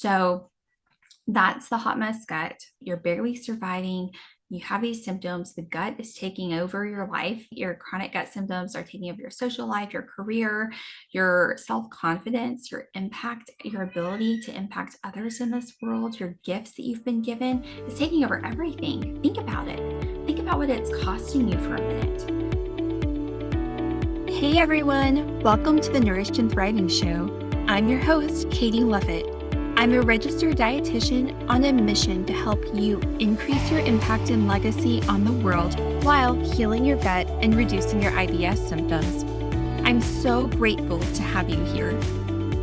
So that's the hot mess gut. You're barely surviving. You have these symptoms. The gut is taking over your life. Your chronic gut symptoms are taking over your social life, your career, your self-confidence, your impact, your ability to impact others in this world, your gifts that you've been given. It's taking over everything. Think about it. Think about what it's costing you for a minute. Hey everyone, welcome to the Nourished and Thriving Show. I'm your host, Katie Lovett. I'm a registered dietitian on a mission to help you increase your impact and legacy on the world while healing your gut and reducing your IBS symptoms. I'm so grateful to have you here.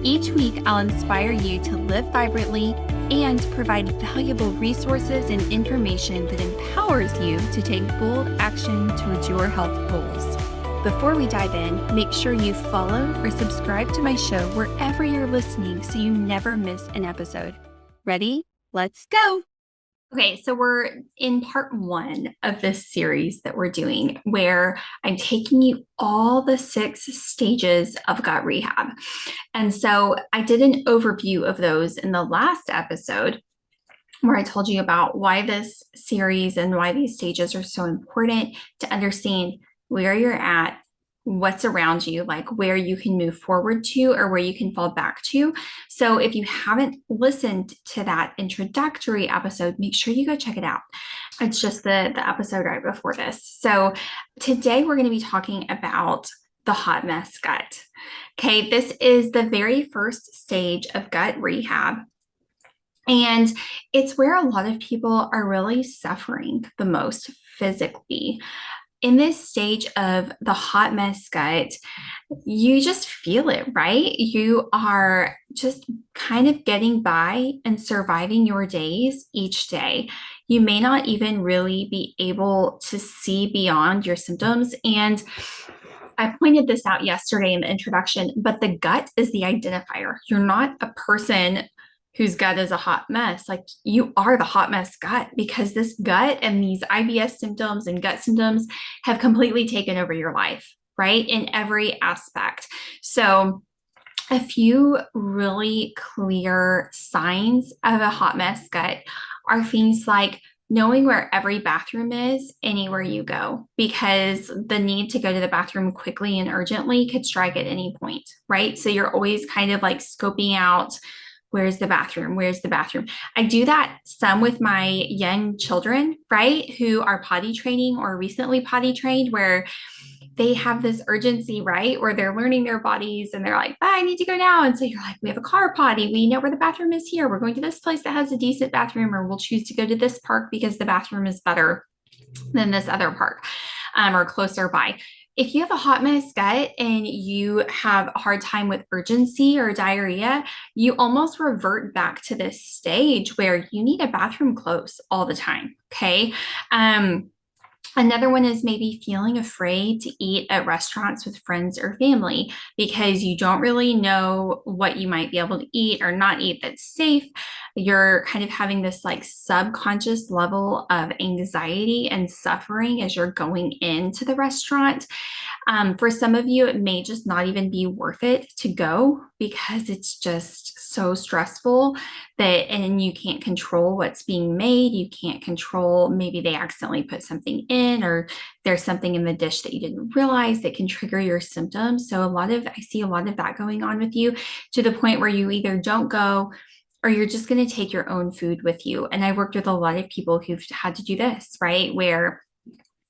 Each week, I'll inspire you to live vibrantly and provide valuable resources and information that empowers you to take bold action towards your health goals. Before we dive in, make sure you follow or subscribe to my show wherever you're listening so you never miss an episode. Ready? Let's go. Okay, so we're in part 1 of this series that we're doing where I'm taking you all the 6 stages of gut rehab. And so I did an overview of those in the last episode where I told you about why this series and why these stages are so important to understand where you're at, what's around you, like where you can move forward to or where you can fall back to. So if you haven't listened to that introductory episode, make sure you go check it out. It's just the episode right before this. So today we're going to be talking about the hot mess gut. Okay, this is the very first stage of gut rehab. And it's where a lot of people are really suffering the most physically. In this stage of the hot mess gut, you just feel it, right? You are just kind of getting by and surviving your days each day. You may not even really be able to see beyond your symptoms. And I pointed this out yesterday in the introduction, but the gut is the identifier. You're not a person whose gut is a hot mess. Like, you are the hot mess gut, because this gut and these IBS symptoms and gut symptoms have completely taken over your life, right? In every aspect. So a few really clear signs of a hot mess gut are things like knowing where every bathroom is anywhere you go, because the need to go to the bathroom quickly and urgently could strike at any point, right? So you're always kind of like scoping out, where's the bathroom? Where's the bathroom? I do that some with my young children, right? Who are potty training or recently potty trained, where they have this urgency, right? Where they're learning their bodies and they're like, I need to go now. And so you're like, we have a car potty. We know where the bathroom is here. We're going to this place that has a decent bathroom, or we'll choose to go to this park because the bathroom is better than this other park, or closer by. If you have a hot mess gut and you have a hard time with urgency or diarrhea, you almost revert back to this stage where you need a bathroom close all the time. Okay. Another one is maybe feeling afraid to eat at restaurants with friends or family because you don't really know what you might be able to eat or not eat that's safe. You're kind of having this like subconscious level of anxiety and suffering as you're going into the restaurant. For some of you, it may just not even be worth it to go because it's just so stressful and you can't control what's being made. You can't control, maybe they accidentally put something in, or there's something in the dish that you didn't realize that can trigger your symptoms. So I see a lot of that going on with you, to the point where you either don't go or you're just going to take your own food with you. And I worked with a lot of people who've had to do this, right? Where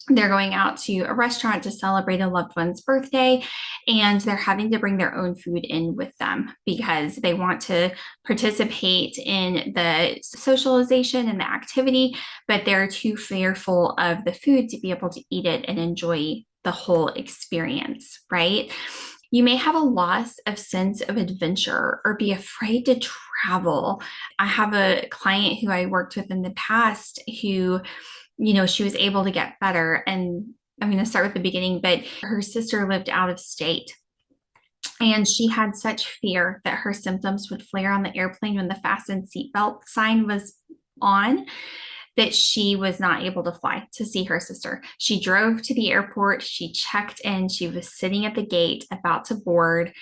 they're going out to a restaurant to celebrate a loved one's birthday, and they're having to bring their own food in with them because they want to participate in the socialization and the activity, but they're too fearful of the food to be able to eat it and enjoy the whole experience, right? You may have a loss of sense of adventure or be afraid to travel. I have a client who I worked with in the past who, she was able to get better. And I'm going to start with the beginning, but her sister lived out of state. And she had such fear that her symptoms would flare on the airplane when the fasten seatbelt sign was on, that she was not able to fly to see her sister. She drove to the airport, she checked in, she was sitting at the gate about to board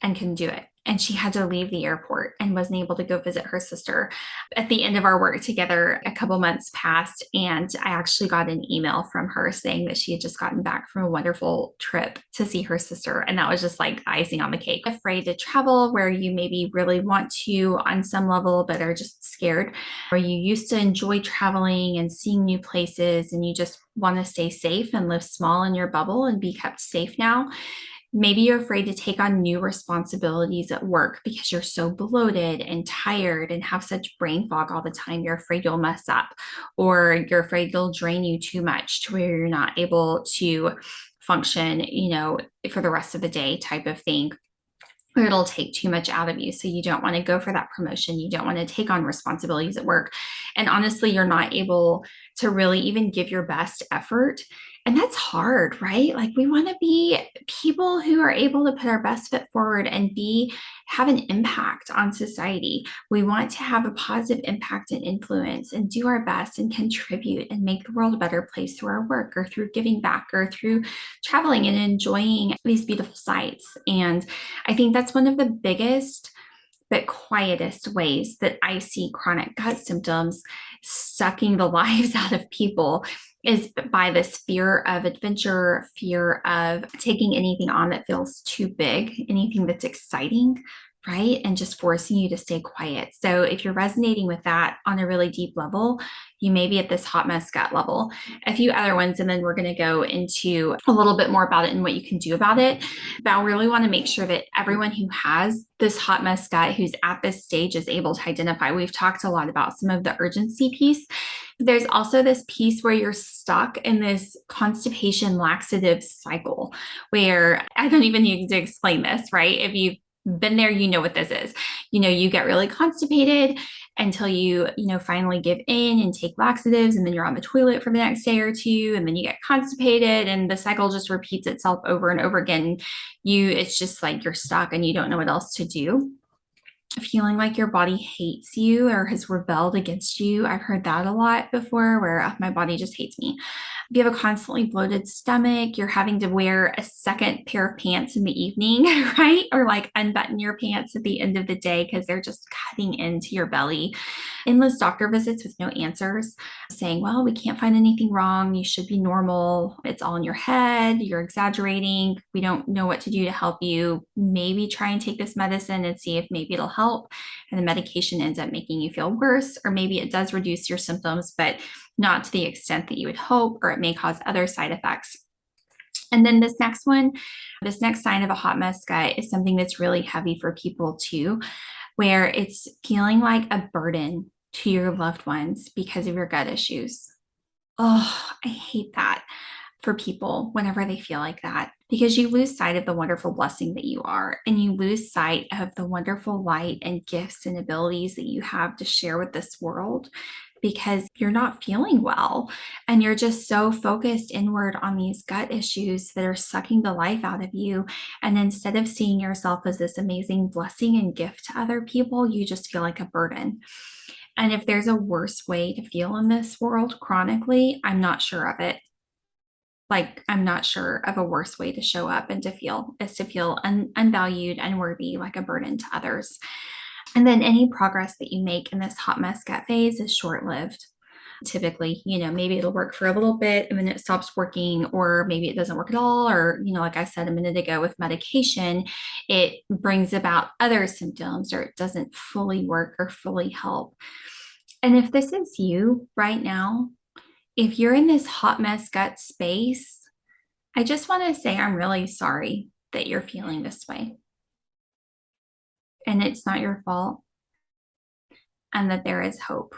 and couldn't do it. and she had to leave the airport and wasn't able to go visit her sister. At the end of our work together, a couple months passed, and I actually got an email from her saying that she had just gotten back from a wonderful trip to see her sister. And that was just like icing on the cake. Afraid to travel where you maybe really want to on some level, but are just scared, or you used to enjoy traveling and seeing new places and you just want to stay safe and live small in your bubble and be kept safe now. Maybe you're afraid to take on new responsibilities at work because you're so bloated and tired and have such brain fog all the time. You're afraid you'll mess up, or you're afraid they'll drain you too much to where you're not able to function, for the rest of the day type of thing. Or it'll take too much out of you. So you don't want to go for that promotion. You don't want to take on responsibilities at work. And honestly, you're not able to really even give your best effort. And that's hard, right? Like we want to be people who are able to put our best foot forward and have an impact on society. We want to have a positive impact and influence and do our best and contribute and make the world a better place through our work or through giving back or through traveling and enjoying these beautiful sights. And I think that's one of the biggest but quietest ways that I see chronic gut symptoms sucking the lives out of people is by this fear of adventure, fear of taking anything on that feels too big, anything that's exciting, right? And just forcing you to stay quiet. So if you're resonating with that on a really deep level, you may be at this hot mess gut level. A few other ones, and then we're going to go into a little bit more about it and what you can do about it. But I really want to make sure that everyone who has this hot mess gut, who's at this stage, is able to identify. We've talked a lot about some of the urgency piece. There's also this piece where you're stuck in this constipation laxative cycle where I don't even need to explain this, right? If you've been there, you know what this is. You get really constipated until you finally give in and take laxatives, and then you're on the toilet for the next day or two, and then you get constipated, and the cycle just repeats itself over and over again. It's just like you're stuck and you don't know what else to do. Feeling like your body hates you or has rebelled against you. I've heard that a lot before, where my body just hates me. If you have a constantly bloated stomach, you're having to wear a second pair of pants in the evening, right? Or like unbutton your pants at the end of the day because they're just cutting into your belly. Endless doctor visits with no answers, saying, well, we can't find anything wrong. You should be normal. It's all in your head. You're exaggerating. We don't know what to do to help you. Maybe try and take this medicine and see if maybe it'll help. And the medication ends up making you feel worse, or maybe it does reduce your symptoms, but not to the extent that you would hope, or it may cause other side effects. And then this next sign of a hot mess gut is something that's really heavy for people too, where it's feeling like a burden to your loved ones because of your gut issues. Oh, I hate that for people whenever they feel like that, because you lose sight of the wonderful blessing that you are, and you lose sight of the wonderful light and gifts and abilities that you have to share with this world, because you're not feeling well and you're just so focused inward on these gut issues that are sucking the life out of you. And instead of seeing yourself as this amazing blessing and gift to other people, you just feel like a burden. And if there's a worse way to feel in this world chronically, I'm not sure of it. Like, I'm not sure of a worse way to show up and to feel is to feel unvalued, unworthy, like a burden to others. And then any progress that you make in this hot mess gut phase is short-lived. Typically, maybe it'll work for a little bit and then it stops working, or maybe it doesn't work at all. Or, like I said a minute ago with medication, it brings about other symptoms, or it doesn't fully work or fully help. And if this is you right now, if you're in this hot mess gut space, I just want to say I'm really sorry that you're feeling this way. And it's not your fault, and that there is hope.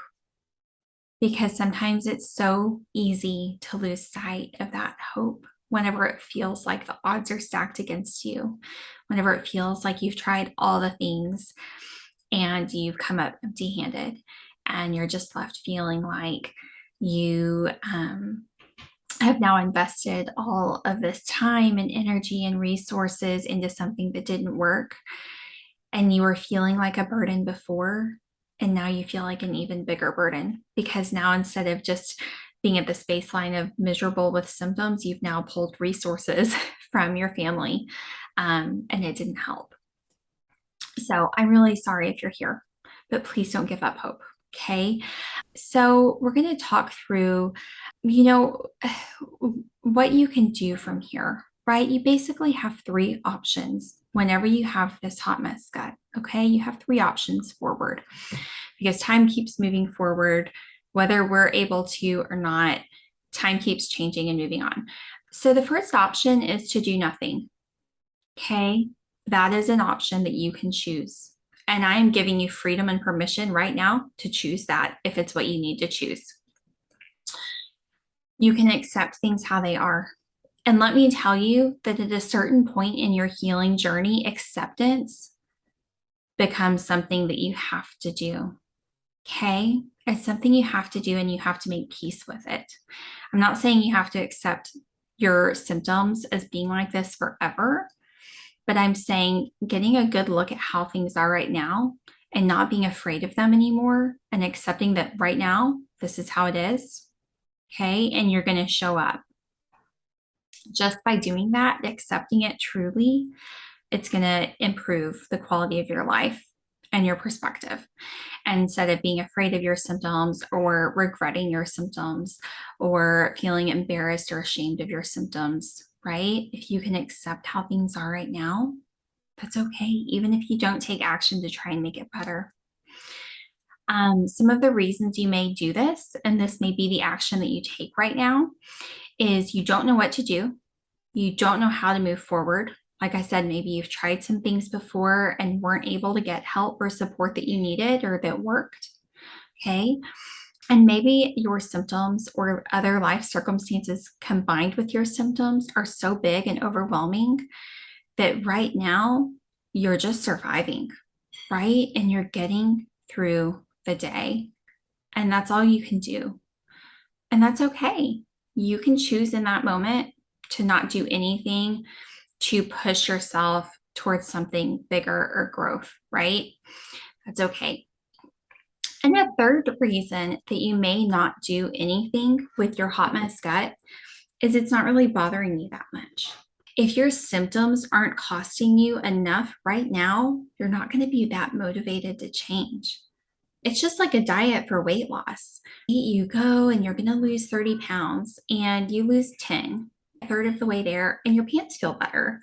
Because sometimes it's so easy to lose sight of that hope whenever it feels like the odds are stacked against you, whenever it feels like you've tried all the things and you've come up empty-handed, and you're just left feeling like you have now invested all of this time and energy and resources into something that didn't work, and you were feeling like a burden before, and now you feel like an even bigger burden, because now instead of just being at this baseline of miserable with symptoms, you've now pulled resources from your family, and it didn't help. So I'm really sorry if you're here, but please don't give up hope. Okay. So we're going to talk through, you know, what you can do from here, right? You basically have three options whenever you have this hot mess gut. Okay. You have three options forward because time keeps moving forward, whether we're able to or not, time keeps changing and moving on. So the first option is to do nothing. Okay. That is an option that you can choose. And I am giving you freedom and permission right now to choose that if it's what you need to choose. You can accept things how they are. And let me tell you that at a certain point in your healing journey, acceptance becomes something that you have to do. Okay. It's something you have to do and you have to make peace with it. I'm not saying you have to accept your symptoms as being like this forever, but I'm saying getting a good look at how things are right now and not being afraid of them anymore and accepting that right now, this is how it is. Okay. And you're going to show up. Just by doing that, accepting it truly, it's going to improve the quality of your life and your perspective. And instead of being afraid of your symptoms or regretting your symptoms or feeling embarrassed or ashamed of your symptoms, right? If you can accept how things are right now, that's okay, even if you don't take action to try and make it better. Some of the reasons you may do this, and this may be the action that you take right now, is you don't know what to do. You don't know how to move forward. Like I said, maybe you've tried some things before and weren't able to get help or support that you needed or that worked. Okay. And maybe your symptoms or other life circumstances combined with your symptoms are so big and overwhelming that right now you're just surviving, right? And you're getting through the day. And that's all you can do. And that's okay. You can choose in that moment to not do anything to push yourself towards something bigger or growth, right? That's okay. And the third reason that you may not do anything with your hot mess gut is it's not really bothering you that much. If your symptoms aren't costing you enough right now, you're not going to be that motivated to change. It's just like a diet for weight loss. You go and you're going to lose 30 pounds and you lose 10, a third of the way there, and your pants feel better.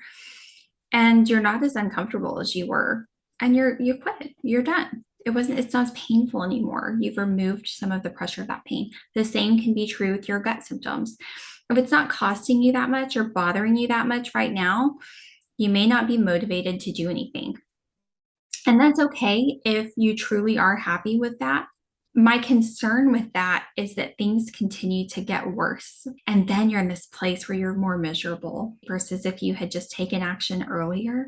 And you're not as uncomfortable as you were. And you quit. You're done. It's not as painful anymore. You've removed some of the pressure of that pain. The same can be true with your gut symptoms. If it's not costing you that much or bothering you that much right now, you may not be motivated to do anything. And that's okay if you truly are happy with that. My concern with that is that things continue to get worse. And then you're in this place where you're more miserable versus if you had just taken action earlier,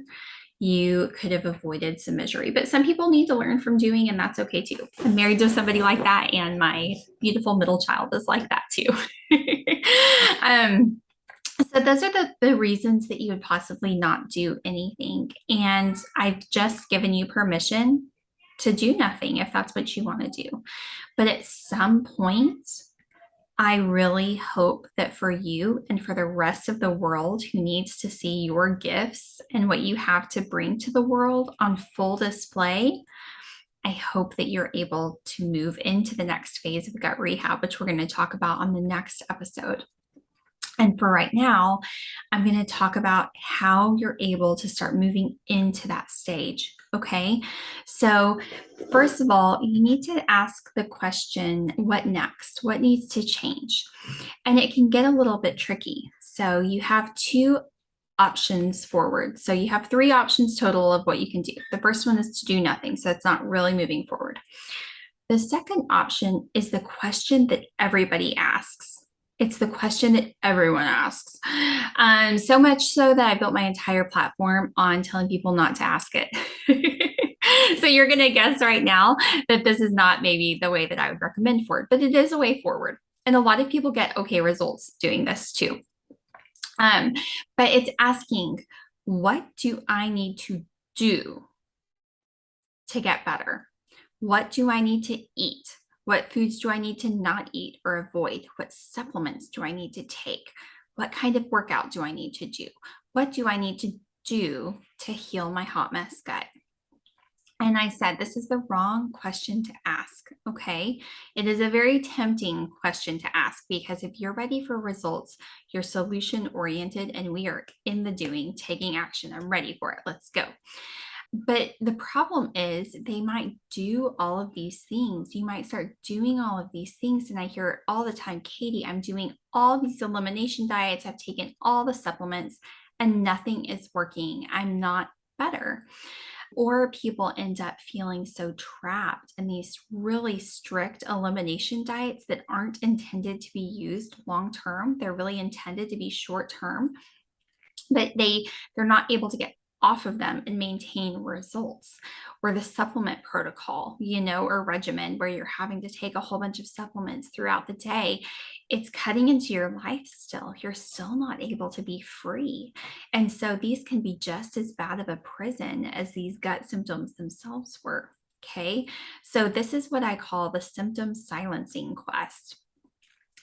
you could have avoided some misery. But some people need to learn from doing, and that's okay too. I'm married to somebody like that, and my beautiful middle child is like that too. So those are the reasons that you would possibly not do anything. And I've just given you permission to do nothing if that's what you want to do. But at some point, I really hope that for you and for the rest of the world who needs to see your gifts and what you have to bring to the world on full display, I hope that you're able to move into the next phase of gut rehab, which we're going to talk about on the next episode. And for right now, I'm going to talk about how you're able to start moving into that stage. Okay. So, first of all, you need to ask the question, what next? What needs to change? And it can get a little bit tricky. So, you have two options forward. So, you have three options total of what you can do. The first one is to do nothing. So, it's not really moving forward. The second option is the question that everybody asks. It's the question that everyone asks. So much so that I built my entire platform on telling people not to ask it. So you're going to guess right now that this is not maybe the way that I would recommend for it, but it is a way forward. And a lot of people get okay results doing this too. But it's asking, what do I need to do to get better? What do I need to eat? What foods do I need to not eat or avoid? What supplements do I need to take? What kind of workout do I need to do? What do I need to do to heal my hot mess gut? And I said, this is the wrong question to ask. Okay. It is a very tempting question to ask because if you're ready for results, you're solution oriented and we are in the doing, taking action. I'm ready for it. Let's go. But the problem is they might do all of these things. You might start doing all of these things. And I hear it all the time, Katie, I'm doing all these elimination diets. I've taken all the supplements and nothing is working. I'm not better. Or people end up feeling so trapped in these really strict elimination diets that aren't intended to be used long term. They're really intended to be short term, but they're not able to get off of them and maintain results. Or the supplement protocol, or regimen where you're having to take a whole bunch of supplements throughout the day, it's cutting into your life still. You're still not able to be free. And so these can be just as bad of a prison as these gut symptoms themselves were. Okay. So this is what I call the symptom silencing quest.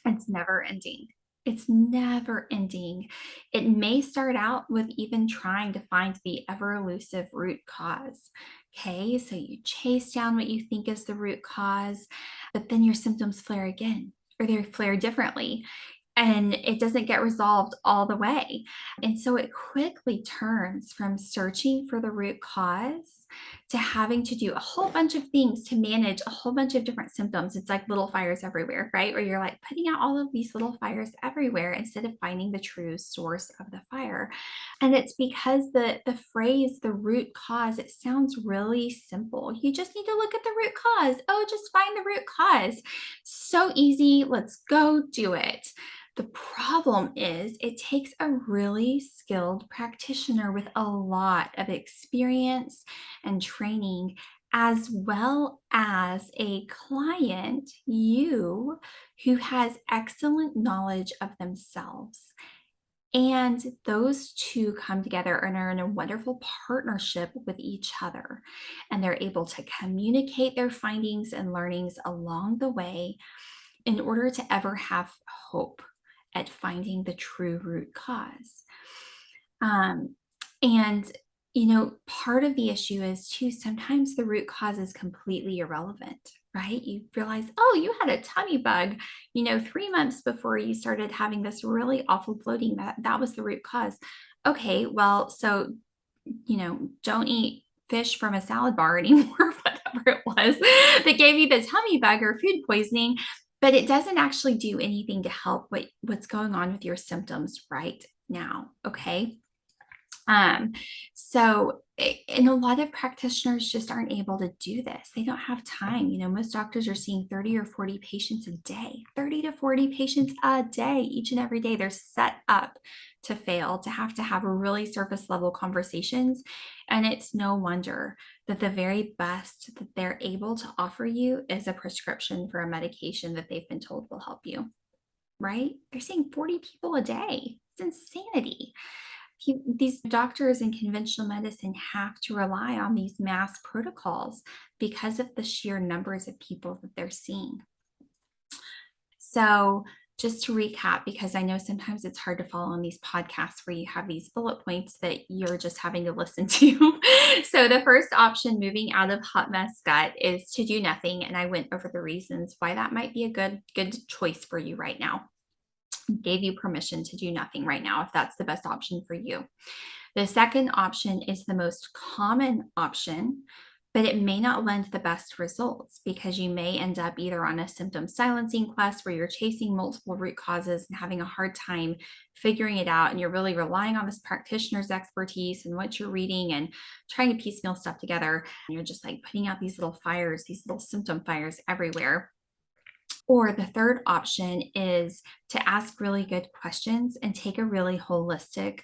It's never ending. It's never ending. It may start out with even trying to find the ever elusive root cause. Okay, so you chase down what you think is the root cause, but then your symptoms flare again, or they flare differently, and it doesn't get resolved all the way. And so it quickly turns from searching for the root cause to having to do a whole bunch of things to manage a whole bunch of different symptoms. It's like little fires everywhere, right? Where you're like putting out all of these little fires everywhere instead of finding the true source of the fire. And it's because the phrase, the root cause, it sounds really simple. You just need to look at the root cause. Oh, just find the root cause. So easy. Let's go do it. The problem is it takes a really skilled practitioner with a lot of experience and training, as well as a client, you, who has excellent knowledge of themselves. And those two come together and are in a wonderful partnership with each other. And they're able to communicate their findings and learnings along the way in order to ever have hope at finding the true root cause. Um, and, part of the issue is too, sometimes the root cause is completely irrelevant, right? You realize, oh, you had a tummy bug, 3 months before you started having this really awful bloating. That was the root cause. Okay, well, so, don't eat fish from a salad bar anymore, whatever it was that gave you the tummy bug or food poisoning. But it doesn't actually do anything to help what's going on with your symptoms right now. Okay. Um, and a lot of practitioners just aren't able to do this. They don't have time. Most doctors are seeing 30 or 40 patients a day, 30 to 40 patients a day, each and every day. They're set up to fail, to have really surface level conversations. And it's no wonder that the very best that they're able to offer you is a prescription for a medication that they've been told will help you, right? They're seeing 40 people a day. It's insanity. These doctors in conventional medicine have to rely on these mass protocols because of the sheer numbers of people that they're seeing. So, just to recap, because I know sometimes it's hard to follow on these podcasts where you have these bullet points that you're just having to listen to. So, the first option moving out of hot mess gut is to do nothing. And I went over the reasons why that might be a good choice for you right now. Gave you permission to do nothing right now if that's the best option for you. The second option is the most common option, but it may not lend the best results because you may end up either on a symptom silencing quest where you're chasing multiple root causes and having a hard time figuring it out. And you're really relying on this practitioner's expertise and what you're reading and trying to piecemeal stuff together. And you're just like putting out these little fires, these little symptom fires everywhere. Or the third option is to ask really good questions and take a really holistic,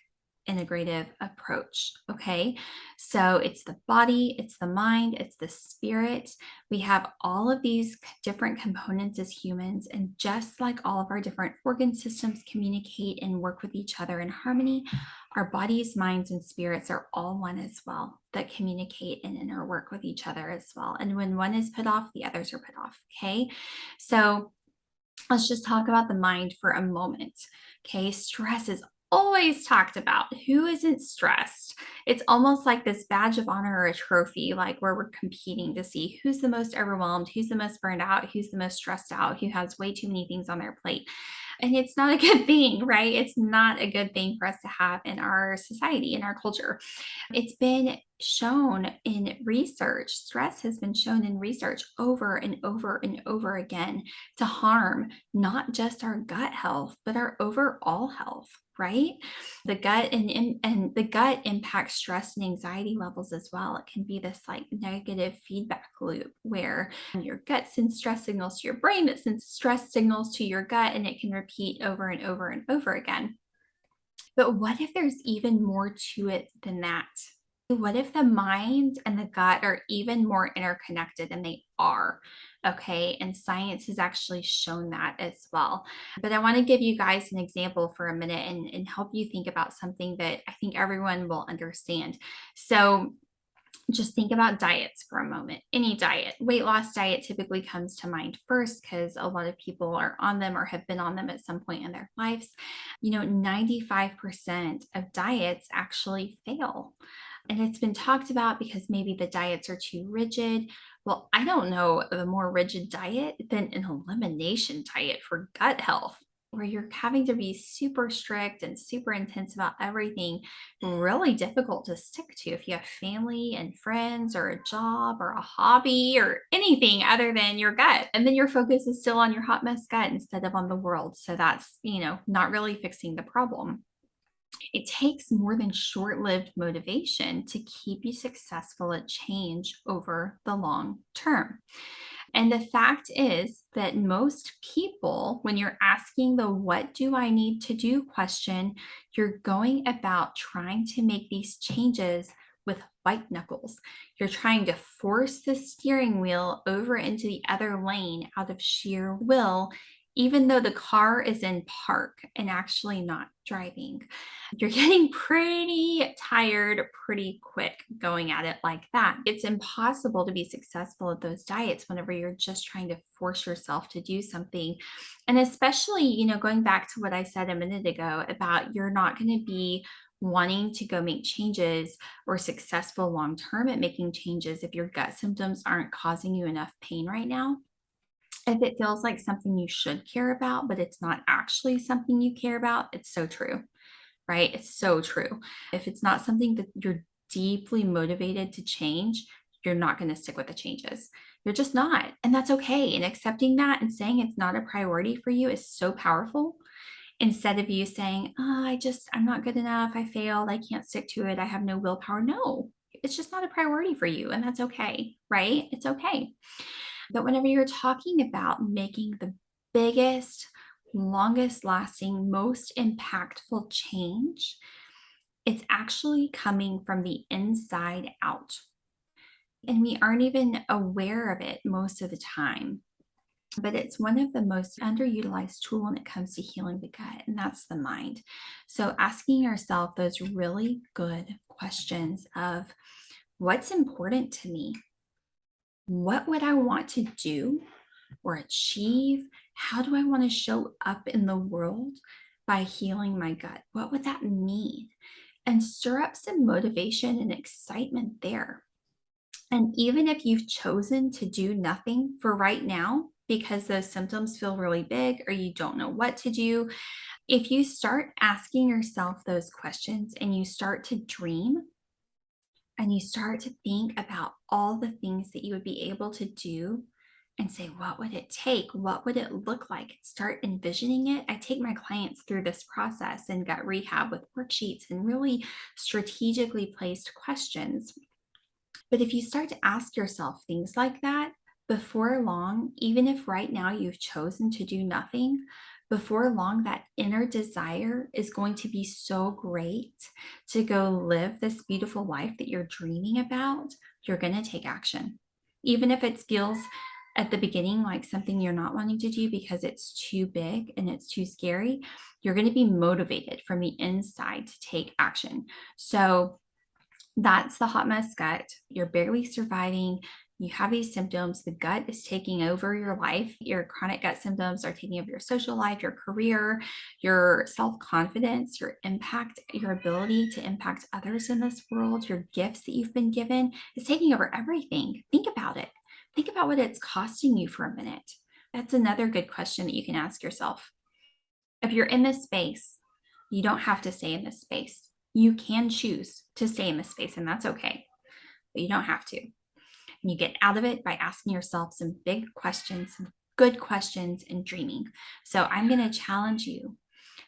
integrative approach. Okay. So it's the body, it's the mind, it's the spirit. We have all of these different components as humans. And just like all of our different organ systems communicate and work with each other in harmony, our bodies, minds, and spirits are all one as well that communicate and interwork with each other as well. And when one is put off, the others are put off. Okay. So let's just talk about the mind for a moment. Okay. Stress is always talked about. Who isn't stressed? It's almost like this badge of honor or a trophy, like where we're competing to see who's the most overwhelmed, who's the most burned out, who's the most stressed out, who has way too many things on their plate. And it's not a good thing, right? It's not a good thing for us to have in our society, in our culture. It's been shown in research, stress has been shown in research over and over and over again to harm not just our gut health, but our overall health, right? The gut and the gut impacts stress and anxiety levels as well. It can be this like negative feedback loop where your gut sends stress signals to your brain that sends stress signals to your gut, and it can repeat over and over and over again. But what if there's even more to it than that? What if the mind and the gut are even more interconnected than they are? Okay. And science has actually shown that as well. But I want to give you guys an example for a minute and help you think about something that I think everyone will understand. So, just think about diets for a moment. Any diet, weight loss diet typically comes to mind first because a lot of people are on them or have been on them at some point in their lives. 95% of diets actually fail. And it's been talked about because maybe the diets are too rigid. Well, I don't know of a more rigid diet than an elimination diet for gut health, where you're having to be super strict and super intense about everything, really difficult to stick to if you have family and friends or a job or a hobby or anything other than your gut. And then your focus is still on your hot mess gut instead of on the world. So that's, not really fixing the problem. It takes more than short lived motivation to keep you successful at change over the long term. And the fact is that most people, when you're asking the what do I need to do question, you're going about trying to make these changes with white knuckles. You're trying to force the steering wheel over into the other lane out of sheer will, even though the car is in park and actually not driving. You're getting pretty tired pretty quick going at it like that. It's impossible to be successful at those diets whenever you're just trying to force yourself to do something. And especially, going back to what I said a minute ago about you're not going to be wanting to go make changes or successful long term at making changes if your gut symptoms aren't causing you enough pain right now. If it feels like something you should care about, but it's not actually something you care about, it's so true, right? It's so true. If it's not something that you're deeply motivated to change, you're not going to stick with the changes. You're just not. And that's okay. And accepting that and saying it's not a priority for you is so powerful. Instead of you saying, oh, I'm not good enough. I failed. I can't stick to it. I have no willpower. No, it's just not a priority for you. And that's okay, right? It's okay. But whenever you're talking about making the biggest, longest lasting, most impactful change, it's actually coming from the inside out. And we aren't even aware of it most of the time. But it's one of the most underutilized tools when it comes to healing the gut, and that's the mind. So asking yourself those really good questions of what's important to me? What would I want to do or achieve? How do I want to show up in the world by healing my gut? What would that mean? And stir up some motivation and excitement there. And even if you've chosen to do nothing for right now because those symptoms feel really big or you don't know what to do, if you start asking yourself those questions and you start to dream and you start to think about all the things that you would be able to do and say, what would it take? What would it look like? Start envisioning it. I take my clients through this process in gut rehab with worksheets and really strategically placed questions. But if you start to ask yourself things like that, before long, even if right now you've chosen to do nothing, before long, that inner desire is going to be so great to go live this beautiful life that you're dreaming about. You're going to take action. Even if it feels at the beginning like something you're not wanting to do because it's too big and it's too scary, you're going to be motivated from the inside to take action. So that's the hot mess gut. You're barely surviving. You have these symptoms, the gut is taking over your life. Your chronic gut symptoms are taking over your social life, your career, your self-confidence, your impact, your ability to impact others in this world, your gifts that you've been given is taking over everything. Think about it. Think about what it's costing you for a minute. That's another good question that you can ask yourself. If you're in this space, you don't have to stay in this space. You can choose to stay in this space, and that's okay, but you don't have to. And you get out of it by asking yourself some big questions, some good questions, and dreaming. So I'm going to challenge you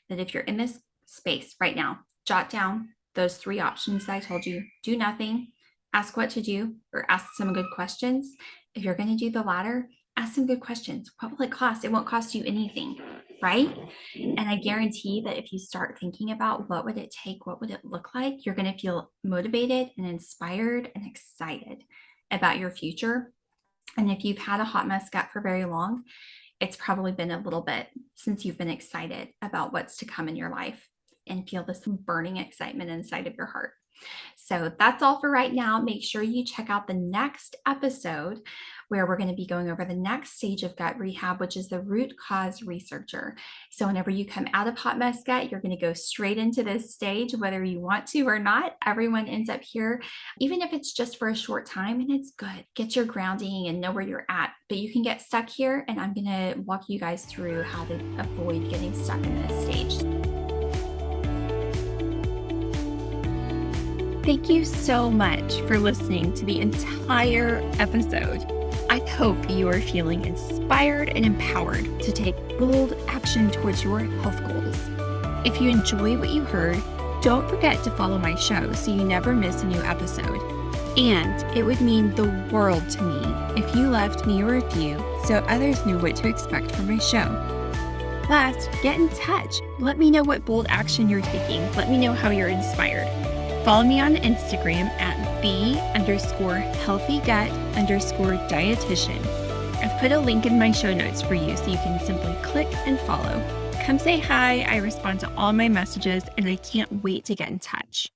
that if you're in this space right now, jot down those 3 options that I told you. Do nothing, ask what to do, or ask some good questions. If you're going to do the latter, ask some good questions. What will it cost? It won't cost you anything, right? And I guarantee that if you start thinking about what would it take, what would it look like, you're going to feel motivated and inspired and excited about your future. And if you've had a hot mess gut for very long, it's probably been a little bit since you've been excited about what's to come in your life and feel this burning excitement inside of your heart. So that's all for right now. Make sure you check out the next episode where we're going to be going over the next stage of gut rehab, which is the root cause researcher. So whenever you come out of hot mess gut, you're going to go straight into this stage, whether you want to or not. Everyone ends up here, even if it's just for a short time, and it's good. Get your grounding and know where you're at. But you can get stuck here, and I'm going to walk you guys through how to avoid getting stuck in this stage. Thank you so much for listening to the entire episode. I hope you are feeling inspired and empowered to take bold action towards your health goals. If you enjoy what you heard, don't forget to follow my show so you never miss a new episode. And it would mean the world to me if you left me a review so others knew what to expect from my show. Last, get in touch. Let me know what bold action you're taking. Let me know how you're inspired. Follow me on Instagram at the_healthygut_dietitian. I've put a link in my show notes for you so you can simply click and follow. Come say hi. I respond to all my messages and I can't wait to get in touch.